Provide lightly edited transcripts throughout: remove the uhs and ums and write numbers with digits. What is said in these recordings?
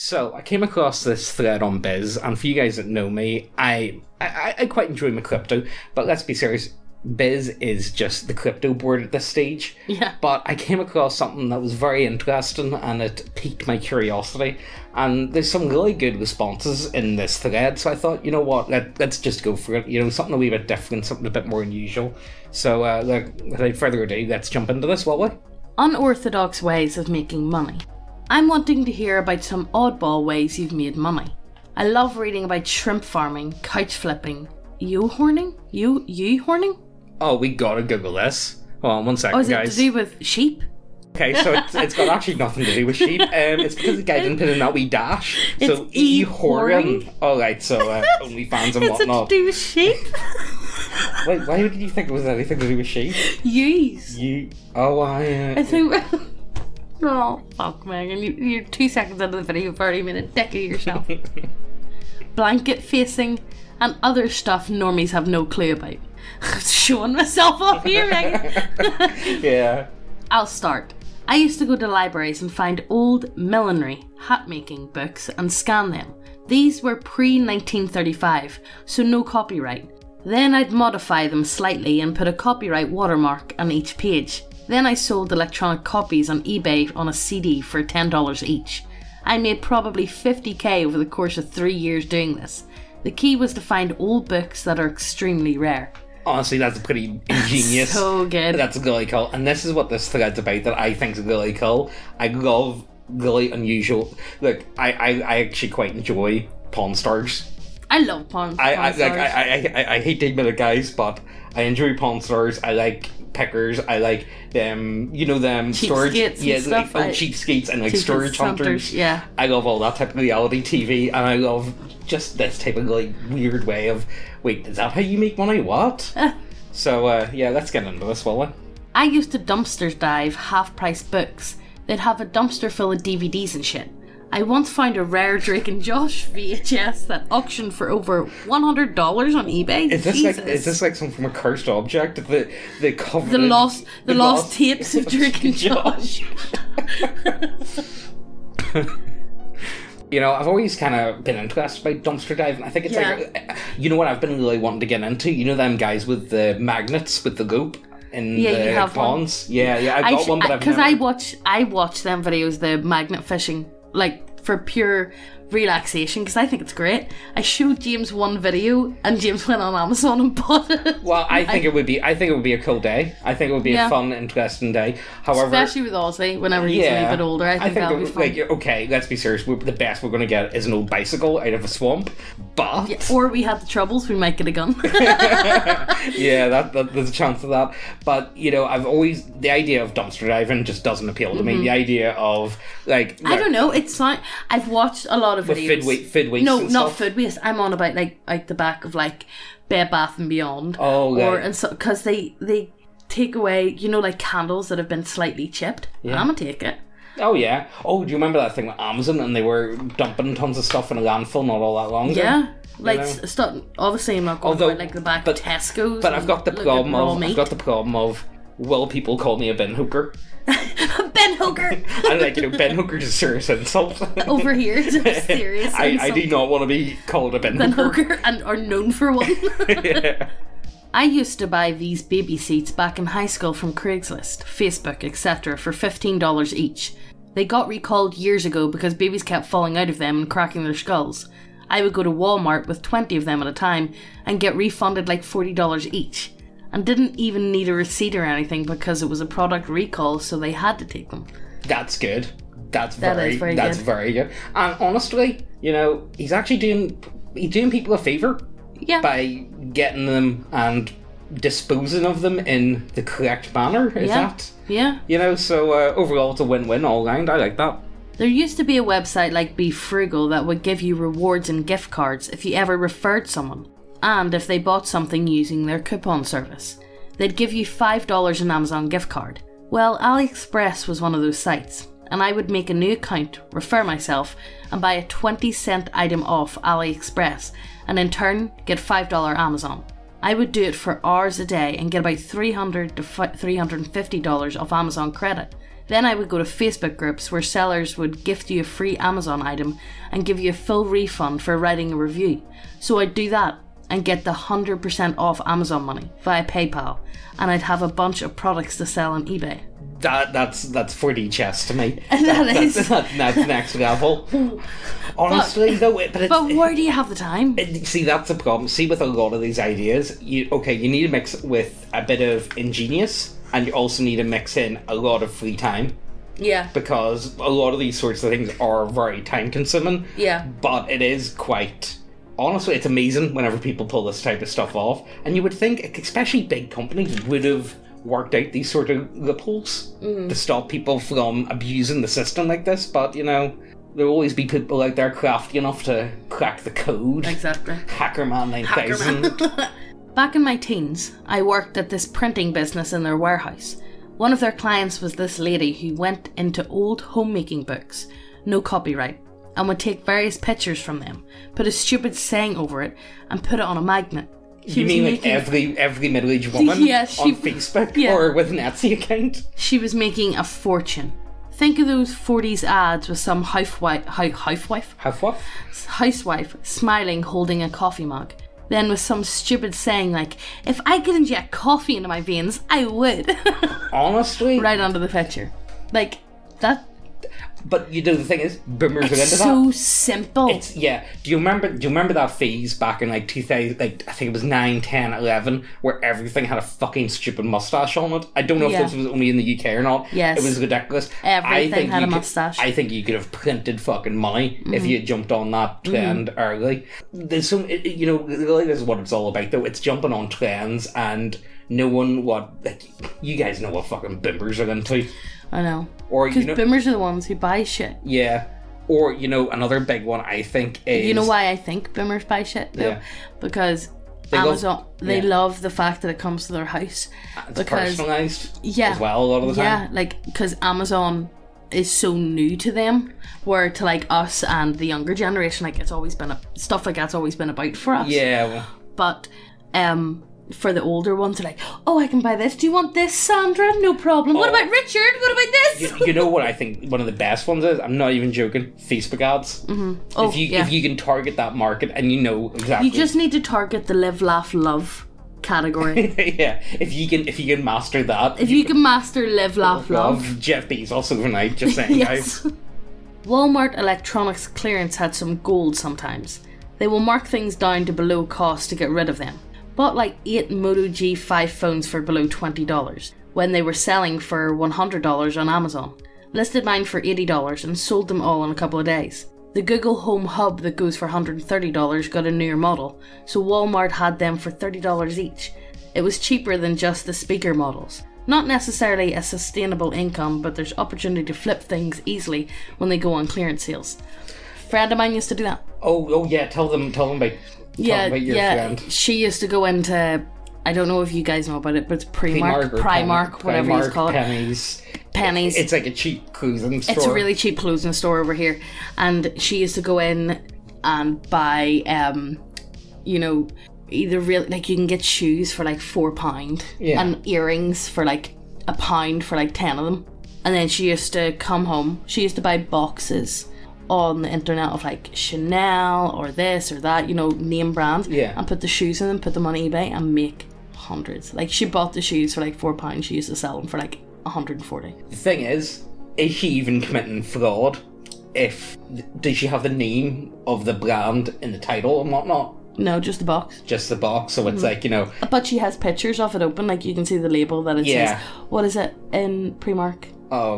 So, I came across this thread on Biz, and for you guys that know me, I quite enjoy my crypto, but let's be serious, Biz is just the crypto board at this stage. Yeah. But I came across something that was very interesting, and it piqued my curiosity, and there's some really good responses in this thread, so I thought, you know what, let's just go for it, you know, something a wee bit different, something a bit more unusual. So, without further ado, let's jump into this, will we? Unorthodox ways of making money. I'm wanting to hear about some oddball ways you've made money. I love reading about shrimp farming, couch flipping, you-horning? You-horning? Oh, we gotta Google this. Hold on, 1 second, guys. Oh, is it to do with sheep? Okay, so it's got actually nothing to do with sheep. It's because the guy didn't put in that wee dash. It's So e-horing. Alright, so OnlyFans and Is it whatnot. to do with sheep? Wait, why did you think it was anything to do with sheep? Yous. Oh, I think... Oh, fuck, Megan. You're 2 seconds into the video, you've already made a dick of yourself. Blanket facing and other stuff normies have no clue about. Showing myself off here, Megan. Yeah. I'll start. I used to go to libraries and find old millinery, hat-making books and scan them. These were pre-1935, so no copyright. Then I'd modify them slightly and put a copyright watermark on each page. Then I sold electronic copies on eBay on a CD for $10 each. I made probably 50k over the course of 3 years doing this. The key was to find old books that are extremely rare. Honestly, that's pretty ingenious. So good. That's really cool. And this is what this thread's about that I think is really cool. I love really unusual... Look, I actually quite enjoy Pawn Stars. I love Pawn Stars. I hate to admit it, guys, but I enjoy Pawn Stars. I like pickers. I like them, you know, them storage, stuff, like cheapskates and like storage hunters. Yeah, I love all that type of reality TV, and I love just this type of like weird way of, wait, is that how you make money? What? So yeah, let's get into this, will we? I used to dumpster dive half-price books. They'd have a dumpster full of DVDs and shit. I once found a rare Drake and Josh VHS that auctioned for over $100 on eBay. Is this like something from a cursed object? The cover, the lost tapes of Drake and Josh. You know, I've always kind of been interested by dumpster diving. I think it's like, you know what I've been really wanting to get into? You know them guys with the magnets with the loop in the ponds? One. Yeah, I've got one, but I've never... Because I watch them videos, the magnet fishing, like for pure relaxation, because I think it's great. I showed James one video and James went on Amazon and bought it. Well, I think it would be a cool day. I think it would be a fun, interesting day. However, especially with Ozzy, whenever he's a wee bit older, I think that'll be fun. Like, okay, let's be serious. The best we're going to get is an old bicycle out of a swamp, but or we had the troubles, we might get a gun. Yeah, there's a chance of that. But you know, the idea of dumpster diving just doesn't appeal to me. The idea of like I don't know. It's not. I've watched a lot of videos. Food waste. No, and not stuff. food waste. I'm on about like out the back of like Bed Bath and Beyond. Oh, right. And so because they take away, you know, like candles that have been slightly chipped. Yeah. I'm gonna take it. Oh yeah. Oh, do you remember that thing with Amazon and they were dumping tons of stuff in a landfill not all that long ago? Yeah. Like stuff. Obviously, I'm not going about like the back of Tesco's. But I've got the problem of will people call me a bin hooker? Ben Hooker. And like, you know, Ben Hooker's a serious insult. Over here, it's a serious insult. I do not want to be called a Ben Hooker and are known for one. Yeah. I used to buy these baby seats back in high school from Craigslist, Facebook, etc. for $15 each. They got recalled years ago because babies kept falling out of them and cracking their skulls. I would go to Walmart with 20 of them at a time and get refunded like $40 each. And didn't even need a receipt or anything because it was a product recall, so they had to take them. That's good. That's very good. And honestly, you know, he's actually doing people a favour. Yeah. By getting them and disposing of them in the correct manner. Is that? Yeah. You know, so overall it's a win-win all round. I like that. There used to be a website like Be Frugal that would give you rewards and gift cards if you ever referred someone. And if they bought something using their coupon service. They'd give you $5 an Amazon gift card. Well, AliExpress was one of those sites, and I would make a new account, refer myself, and buy a 20-cent item off AliExpress, and in turn get $5 Amazon. I would do it for hours a day and get about $300 to $350 off Amazon credit. Then I would go to Facebook groups where sellers would gift you a free Amazon item and give you a full refund for writing a review. So I'd do that and get the 100% off Amazon money via PayPal, and I'd have a bunch of products to sell on eBay. That's 4D chess to me. That's next level. Honestly, but where do you have the time? See, that's the problem. See, with a lot of these ideas, you need to mix it with a bit of ingenious, and you also need to mix in a lot of free time. Yeah. Because a lot of these sorts of things are very time consuming. Yeah. But it is quite... Honestly, it's amazing whenever people pull this type of stuff off. And you would think, especially big companies, would have worked out these sort of loopholes to stop people from abusing the system like this. But, there'll always be people out there crafty enough to crack the code. Exactly. Hackerman 9000. Back in my teens, I worked at this printing business in their warehouse. One of their clients was this lady who went into old homemaking books, no copyright, and would take various pictures from them, put a stupid saying over it, and put it on a magnet. You mean like every middle-aged woman on Facebook or with an Etsy account? She was making a fortune. Think of those 40s ads with some housewife smiling holding a coffee mug. Then with some stupid saying like, if I could inject coffee into my veins, I would. Honestly? Right under the picture. Like, that... But the thing is, boomers are into that. It's so simple. Do you remember that phase back in 2000, I think it was 9, 10, 11, where everything had a fucking stupid mustache on it? I don't know if this was only in the UK or not. Yes. It was ridiculous. Everything had a mustache. I think you could have printed fucking money if you had jumped on that trend early. There's some, really this is what it's all about though. It's jumping on trends and knowing what, you guys know what fucking boomers are into. I know. Or because boomers are the ones who buy shit. Yeah. Or, another big one I think is... You know why I think boomers buy shit, though? Yeah. Because Amazon, they love the fact that it comes to their house. It's personalised as well a lot of the time. Yeah, because Amazon is so new to them, where to us and the younger generation, it's always been... stuff like that's always been about for us. Yeah. But, for the older ones, they're like, oh, I can buy this. Do you want this, Sandra? No problem. What about Richard? What about this? You know what I think one of the best ones is? I'm not even joking. Facebook ads. Mm-hmm. Oh, if you can target that market and you know exactly. You just need to target the live, laugh, love category. Yeah. If you can master that. If you can master live, laugh, love. Jeff Bezos overnight, just saying, yes. Guys. Walmart electronics clearance had some gold sometimes. They will mark things down to below cost to get rid of them. Bought 8 Moto G5 phones for below $20 when they were selling for $100 on Amazon. Listed mine for $80 and sold them all in a couple of days. The Google Home Hub that goes for $130 got a newer model, so Walmart had them for $30 each. It was cheaper than just the speaker models. Not necessarily a sustainable income, but there's opportunity to flip things easily when they go on clearance sales. A friend of mine used to do that. Oh yeah, tell them about... Friend. She used to go into, I don't know if you guys know about it, but it's Primark, whatever it's called. Pennies. It's like a cheap clothing store. It's a really cheap clothing store over here. And she used to go in and buy, either really, you can get shoes for £4 and earrings for £1 for 10 of them. And then she used to come home, she used to buy boxes on the internet of Chanel or this or that, name brand, and put the shoes in them, put them on eBay and make hundreds. She bought the shoes for £4, she used to sell them for 140. The thing is she even committing fraud? Does she have the name of the brand in the title and whatnot? No, just the box. Just the box, so it's But she has pictures of it open, you can see the label that it says. What is it in Primark?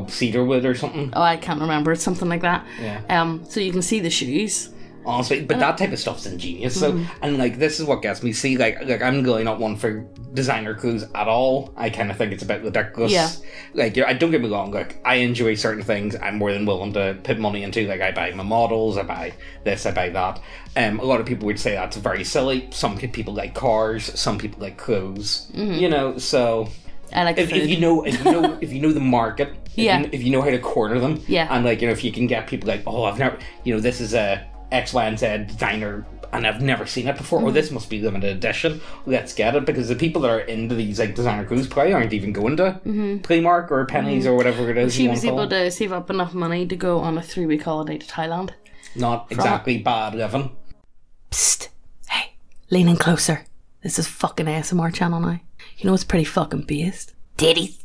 Cedarwood or something. Oh, I can't remember. It's something like that. Yeah. So you can see the shoes. Honestly, but that type of stuff's ingenious. So, and this is what gets me. See, I'm really not one for designer clothes at all. I kind of think it's a bit ridiculous. Yeah. I don't get me wrong. I enjoy certain things. I'm more than willing to put money into. I buy my models. I buy this. I buy that. A lot of people would say that's very silly. Some people like cars. Some people like clothes. So. I like if you know the market, if you know how to corner them, and if you can get people I've never, this is a X, Y, and Z designer, and I've never seen it before, or this must be limited edition, let's get it, because the people that are into these like designer clothes probably aren't even going to Primark or Pennies or whatever it is. She was able to save up enough money to go on a 3-week holiday to Thailand. Not exactly bad living. Psst. Hey, lean in closer. This is fucking ASMR channel now. You know what's pretty fucking based? Titties.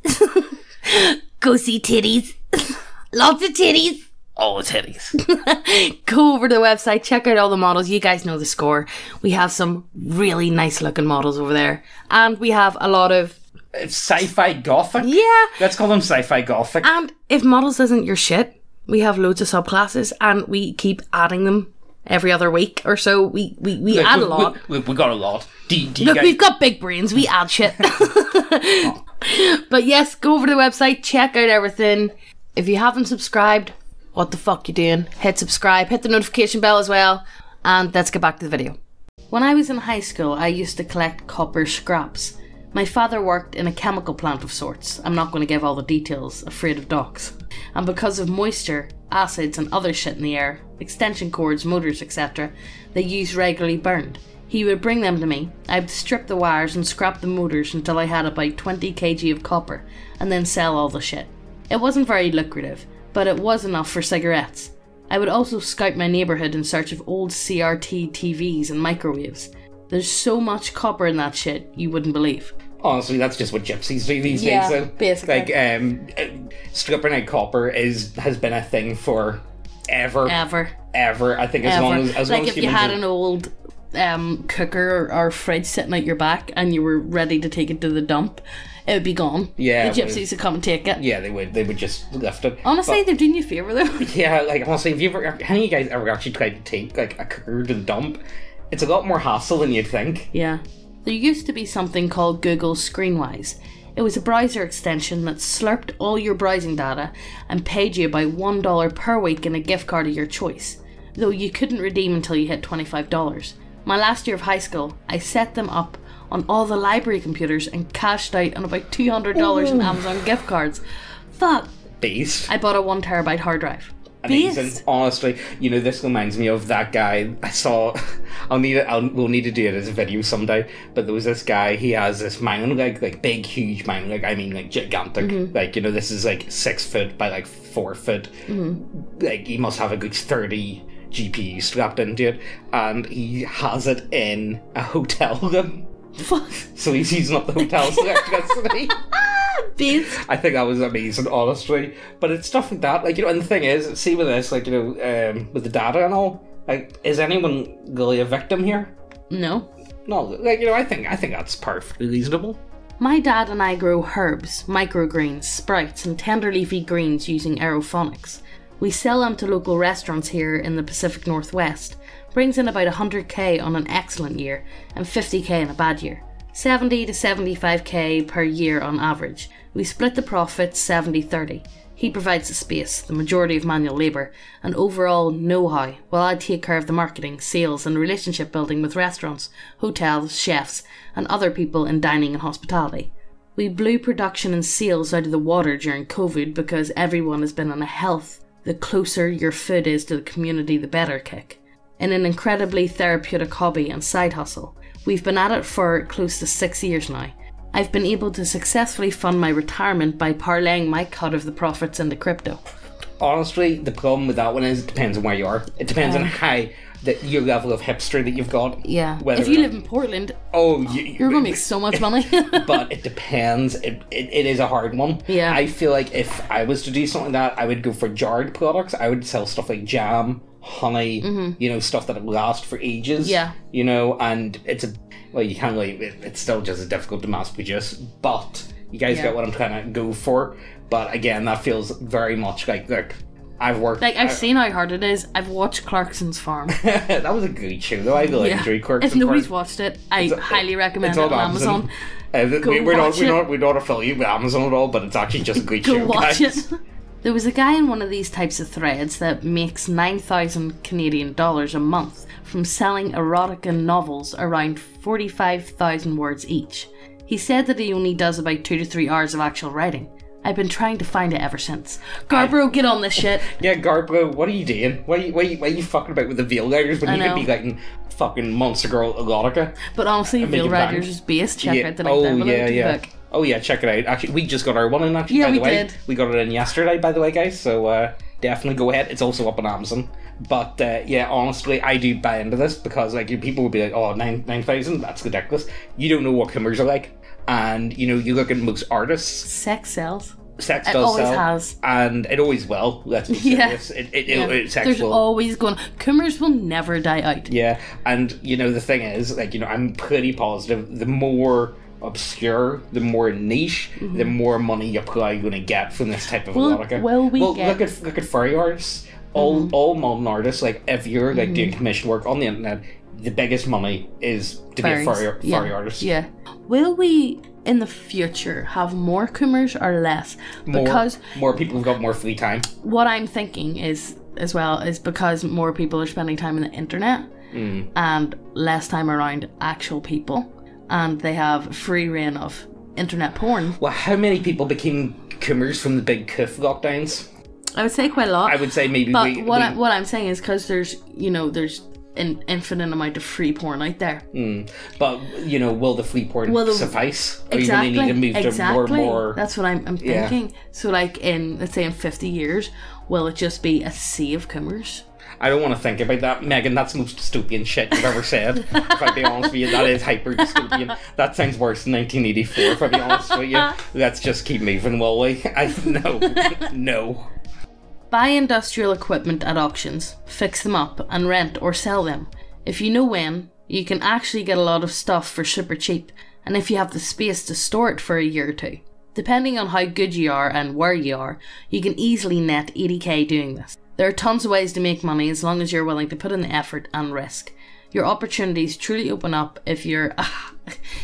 Go see titties. Lots of titties. All the titties. Go over to the website, check out all the models. You guys know the score. We have some really nice looking models over there. And we have a lot of... It's sci-fi gothic. Yeah. Let's call them sci-fi gothic. And if models isn't your shit, we have loads of subclasses and we keep adding them every other week or so. We add a lot. We got a lot. Look, we've got big brains. We add shit. But yes, go over to the website, check out everything. If you haven't subscribed, what the fuck you doing? Hit subscribe, hit the notification bell as well, and let's get back to the video. When I was in high school, I used to collect copper scraps. My father worked in a chemical plant of sorts. I'm not going to give all the details, afraid of dogs. And because of moisture, acids and other shit in the air, extension cords, motors, etc., they used regularly burned. He would bring them to me. I would strip the wires and scrap the motors until I had about 20 kg of copper, and then sell all the shit. It wasn't very lucrative, but it was enough for cigarettes. I would also scout my neighbourhood in search of old CRT TVs and microwaves. There's so much copper in that shit, you wouldn't believe. Honestly, that's just what gypsies do these days, though. Basically. Like, stripping out copper has been a thing for ever. I think as long as like if you had an old cooker or fridge sitting out your back and you were ready to take it to the dump, it would be gone. Yeah, the gypsies would come and take it. Yeah, they would just lift it. Honestly, they're doing you a favour though. Yeah, like honestly, have you guys ever actually tried to take like a cooker to the dump? It's a lot more hassle than you'd think. Yeah. There used to be something called Google Screenwise. It was a browser extension that slurped all your browsing data and paid you about $1 per week in a gift card of your choice, though you couldn't redeem until you hit $25. My last year of high school, I set them up on all the library computers and cashed out on about $200 in Amazon gift cards. Fuck. Beast. I bought a 1 terabyte hard drive. Amazing. Beast. Honestly, you know, this reminds me of that guy I saw. We'll need to do it as a video someday. But there was this guy. He has this mining rig, like big, huge mining rig. I mean, like gigantic. Like, you know, this is like 6 foot by like 4 foot. Like, he must have a good 30 GPUs strapped into it, and he has it in a hotel room. What? So he's using up the hotel's electricity. Beast. I think that was amazing, honestly. But it's stuff like that, like, you know. And the thing is, see with this, like, you know, with the data and all, like, is anyone really a victim here? No. No, like, you know, I think that's perfectly reasonable. My dad and I grow herbs, microgreens, sprouts, and tender leafy greens using aeroponics. We sell them to local restaurants here in the Pacific Northwest. Brings in about 100k on an excellent year and 50k in a bad year. 70 to 75k per year on average. We split the profits 70-30. He provides the space, the majority of manual labour, and overall know-how, while I take care of the marketing, sales and relationship building with restaurants, hotels, chefs and other people in dining and hospitality. We blew production and sales out of the water during COVID because everyone has been on a health. The closer your food is to the community, the better kick. In an incredibly therapeutic hobby and side hustle. We've been at it for close to 6 years now. I've been able to successfully fund my retirement by parlaying my cut of the profits into crypto. Honestly, the problem with that one is it depends on where you are. It depends on how your level of hipster that you've got. Yeah. If you live in Portland, you're going to make so much money. But it depends. It is a hard one. Yeah. I feel like if I was to do something like that, I would go for jarred products. I would sell stuff like jam, honey, you know, stuff that would last for ages. Yeah. You know, and you can't really, it's still just as difficult to mass produce, but you guys get what I'm trying to go for. But again, that feels very much like I've worked... Like, I've seen how hard it is. I've watched Clarkson's Farm. That was a good show, though. I really enjoyed Clarkson's Farm. If nobody's watched it, I highly recommend it on Amazon. We're not affiliated with Amazon at all, but it's actually just a great show, Go watch it. There was a guy in one of these types of threads that makes 9,000 Canadian dollars a month from selling erotica novels around 45,000 words each. He said that he only does about 2 to 3 hours of actual writing. I've been trying to find it ever since. Guardbro, get on this shit. Yeah, Guardbro, what are you doing? Why are you fucking about with the Veil Riders when you could be writing fucking Monster Girl erotica? But honestly, Veil Riders is based. Check out the book. Oh yeah, check it out. Actually, we just got our one in, by the way. Did. We got it in yesterday, by the way, guys. So definitely go ahead. It's also up on Amazon. But yeah, honestly, I do buy into this because like people will be like, oh, 9,000, that's ridiculous. You don't know what Coomers are like. And, you know, you look at most artists. Sex sells. Sex does always sell. Has. And it always will. Let's be serious. It's sexual. There's always going... Coomers will never die out. Yeah. And, you know, the thing is, like, you know, I'm pretty positive the more obscure, the more niche, the more money you're probably going to get from this type of erotica. Look at furry artists. All modern artists, like, if you're, like, doing commission work on the internet, the biggest money is to be a furry artist. Yeah. Will we, in the future, have more Coomers or less? Because more people have got more free time. What I'm thinking is, as well, is because more people are spending time on the internet and less time around actual people, and they have free reign of internet porn. Well, how many people became Coomers from the big coof lockdowns? I would say quite a lot. I would say maybe. But what I'm saying is because there's an infinite amount of free porn out there. But, you know, will the free porn suffice? Or exactly, you really need to move to more and more... That's what I'm thinking. So, like, let's say in 50 years, will it just be a sea of Coomers? I don't want to think about that. Megan, that's the most dystopian shit you've ever said. If I be honest with you, that is hyper dystopian. That sounds worse than 1984, if I be honest with you. Let's just keep moving, will we? No. Buy industrial equipment at auctions, fix them up, and rent or sell them. If you know when, you can actually get a lot of stuff for super cheap, and if you have the space to store it for a year or two. Depending on how good you are and where you are, you can easily net 80k doing this. There are tons of ways to make money as long as you're willing to put in the effort and risk. Your opportunities truly open up if you're high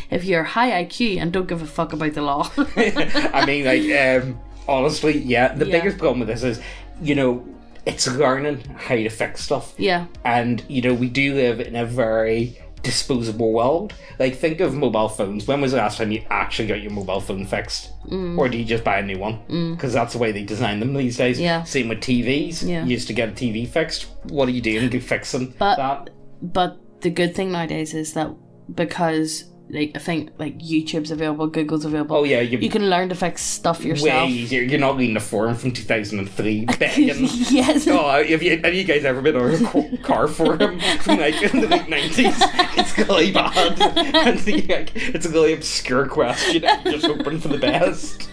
IQ and don't give a fuck about the law. I mean, like, honestly, the biggest problem with this is, you know, it's learning how to fix stuff. Yeah. And, you know, we do live in a very disposable world. Like, think of mobile phones. When was the last time you actually got your mobile phone fixed? Or do you just buy a new one? Because that's the way they design them these days. Yeah. Same with TVs. Yeah. You used to get a TV fixed. What are you doing to fixing that? But the good thing nowadays is that because... like, I think like YouTube's available, Google's available. Oh yeah, you can learn to fix stuff yourself. Way easier. You're not reading a forum from 2003 begging. Yes. Oh, have you guys ever been on a car forum from like in the late 90s? It's really bad. And it's a really obscure question. Just hoping for the best.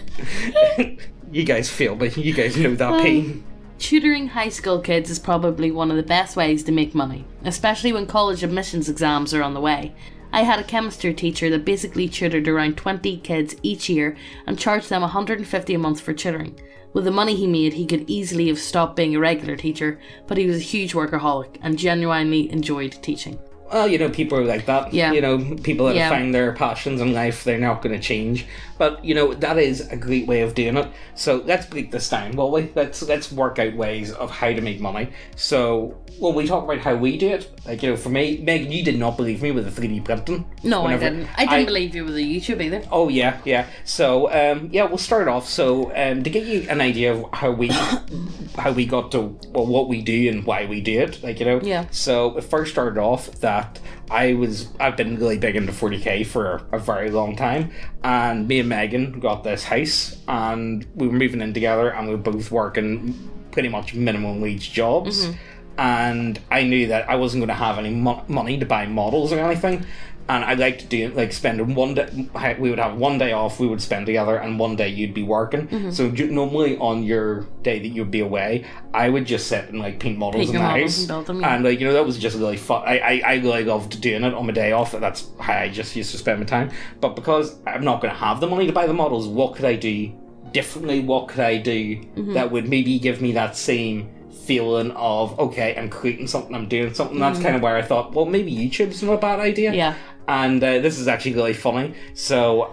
You guys feel me. You guys know that pain. Tutoring high school kids is probably one of the best ways to make money, especially when college admissions exams are on the way. I had a chemistry teacher that basically tutored around 20 kids each year and charged them $150 a month for tutoring. With the money he made, he could easily have stopped being a regular teacher, but he was a huge workaholic and genuinely enjoyed teaching. Well, you know, people are like that. Yeah. You know, people that find their passions in life, they're not going to change. But, you know, that is a great way of doing it. So let's break this down, will we? Let's work out ways of how to make money. So, will we talk about how we do it? Like, you know, for me, Megan, you did not believe me with the 3D printing. No, I didn't. I didn't believe you with the YouTube either. Oh, yeah. So, we'll start off. So, to get you an idea of how we got to, well, what we do and why we do it, like, you know. Yeah. So, it first started off that I've been really big into 40k for a very long time, and me and Megan got this house, and we were moving in together, and we were both working pretty much minimum wage jobs, and I knew that I wasn't going to have any money to buy models or anything. And I liked doing, like, spending one day, we would have one day off, we would spend together, and one day you'd be working. So normally on your day that you'd be away, I would just sit and, like, paint models in the house. And build them, and, like, you know, that was just really fun. I really loved doing it on my day off. That's how I just used to spend my time. But because I'm not going to have the money to buy the models, what could I do differently? What could I do that would maybe give me that same feeling of, okay, I'm creating something, I'm doing something. That's kind of where I thought, well, maybe YouTube's not a bad idea. Yeah. And this is actually really funny. So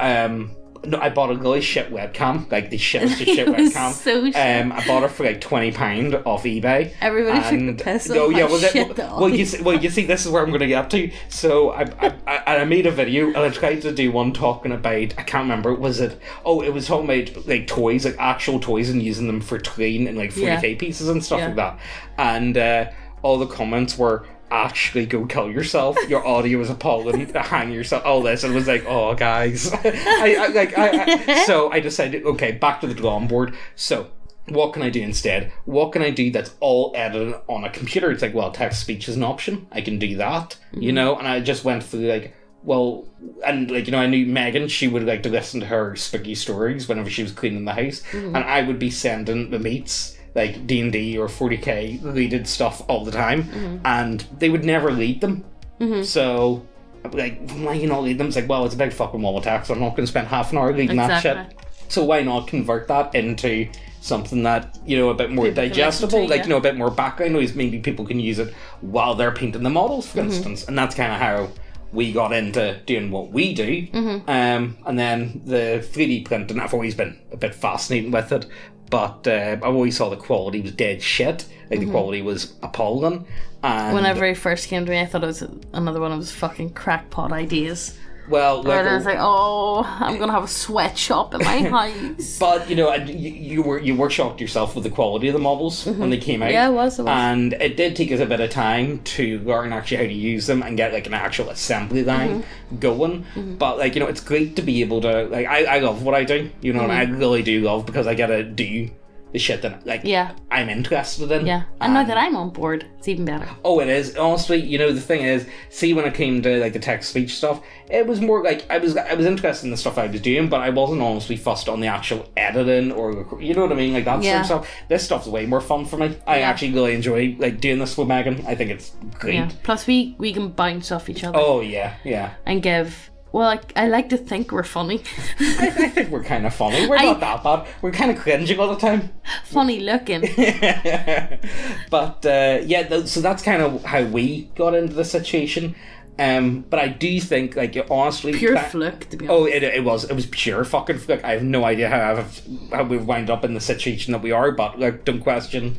No, I bought a really shit webcam, like the shittest of shit It was webcam. so shit. I bought it for like £20 off eBay. Everybody took the piss on my shit though. Well, you see, this is where I'm going to get to. So I made a video and I tried to do one talking about, I can't remember, it was talking about like toys, like actual toys, and using them for clean and like 40k pieces and stuff like that. And all the comments were, actually go kill yourself, your audio is appalling, hang yourself, all this. And it was like, oh guys. So I decided, okay, back to the drawing board. So what can I do instead? What can I do that's all edited on a computer? It's like, well, text speech is an option, I can do that, you know. And I just went through like, well, and like, you know, I knew Megan, she would like to listen to her spooky stories whenever she was cleaning the house, and I would be sending the mates like D&D or 40k leaded stuff all the time, and they would never lead them. So, like, why you not lead them? It's like, well, it's a big fucking wall attack, so I'm not going to spend half an hour leading that shit. So why not convert that into something that, you know, a bit more people digestible, like, you know, a bit more background noise. Maybe people can use it while they're painting the models, for instance. And that's kind of how we got into doing what we do. And then the 3D printing, I've always been a bit fascinated with it. But I always saw the quality was dead shit. Like, the quality was appalling. And whenever it first came to me, I thought it was another one of his fucking crackpot ideas. Well, like, I was like, oh, I'm gonna have a sweatshop in my house. But you know, you were shocked yourself with the quality of the models when they came out. Yeah, it was. And it did take us a bit of time to learn actually how to use them and get like an actual assembly line going. But like, you know, it's great to be able to, like, I love what I do. You know, and I really do love, because I get to do the shit that, like, I'm interested in. Yeah, and now that I'm on board, it's even better. Oh, it is. Honestly, you know, the thing is, see, when it came to like the text speech stuff, it was more like I was interested in the stuff I was doing, but I wasn't honestly fussed on the actual editing or, you know what I mean, like that sort of stuff. This stuff's way more fun for me. I actually really enjoy like doing this with Megan. I think it's great. Yeah. Plus, we can bounce off each other. Oh yeah. And give. Well, I like to think we're funny. I think we're kind of funny. We're not that bad. We're kind of cringing all the time. Funny looking. But so that's kind of how we got into the situation. But I do think, like, honestly, pure fluke, to be honest. Oh, it was pure fucking fluke. I have no idea how we've wound up in the situation that we are. But like, don't question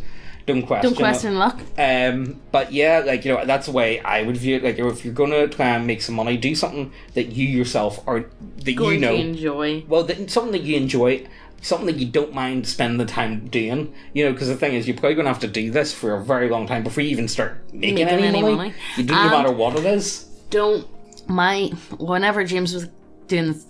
luck. But yeah, like, you know, that's the way I would view it. Like, if you're gonna try and make some money, do something that you yourself are going to enjoy. Well, something that you enjoy, something that you don't mind spending the time doing. You know, because the thing is, you're probably gonna have to do this for a very long time before you even start making any money. You do, no matter what it is. Whenever James was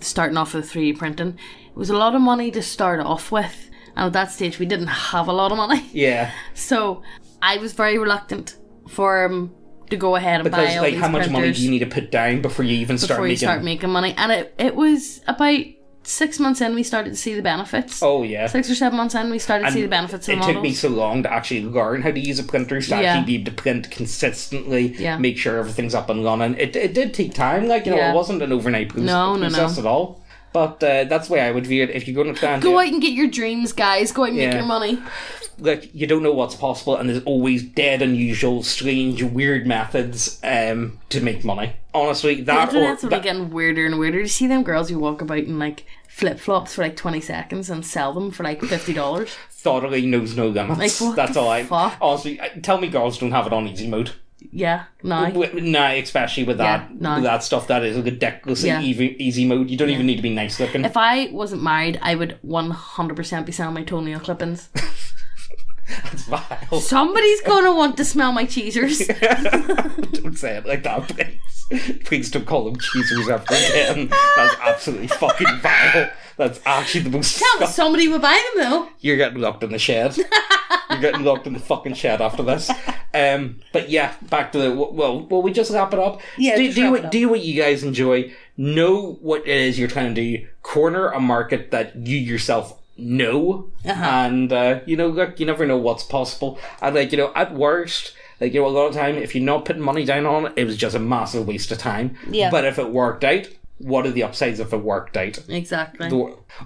starting off with 3D printing, it was a lot of money to start off with. And at that stage, we didn't have a lot of money. Yeah. So I was very reluctant for him to go ahead and buy all these printers. Because, like, how much money do you need to put down before you even start making money? And it was about 6 months in, we started to see the benefits. Oh, yeah. 6 or 7 months in, we started to see the benefits of the models. It took me so long to actually learn how to use a printer, to actually be able to print consistently, make sure everything's up and running. It did take time. Like, you know, it wasn't an overnight process at all. But that's the way I would view it. If you're going to try and go out and get your dreams, guys. Go out and make your money. Like, you don't know what's possible, and there's always dead unusual, strange, weird methods to make money. Honestly, that's only getting weirder and weirder. Do you see them girls who walk about in like flip-flops for like 20 seconds and sell them for like $50? Thoroughly knows no limits. Like, that's all honestly, tell me girls don't have it on easy mode. Yeah, no. Especially with that stuff, that is ridiculously easy mode. You don't even need to be nice looking. If I wasn't married, I would 100% be selling my toenail clippings. That's vile. Somebody's gonna want to smell my cheesers. Don't say it like that, please. Please don't call them cheesers ever again. That's absolutely fucking vile. That's actually the most... Tell me somebody would buy them, though. You're getting locked in the shed. You're getting locked in the fucking shed after this. But yeah, back to the... Well, we just wrap it up? Yeah, do what you guys enjoy. Know what it is you're trying to do. Corner a market that you yourself know. And, you know, look, you never know what's possible. And, like, you know, at worst... Like, you know, a lot of time, if you're not putting money down on it, it was just a massive waste of time. Yeah. But if it worked out, what are the upsides if it worked out? Exactly.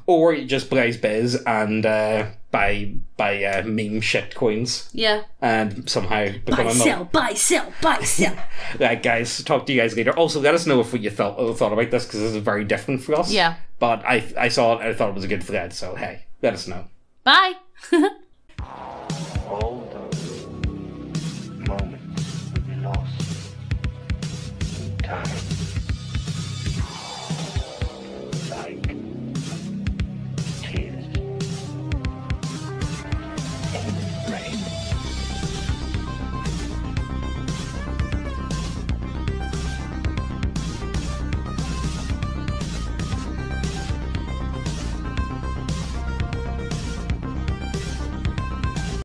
Or you just blaze biz and buy meme shit coins. Yeah. And somehow become buy, sell. Right, guys, talk to you guys later. Also, let us know if what you thought about this, because this is very different for us. Yeah. But I saw it and I thought it was a good thread, so hey, let us know. Bye!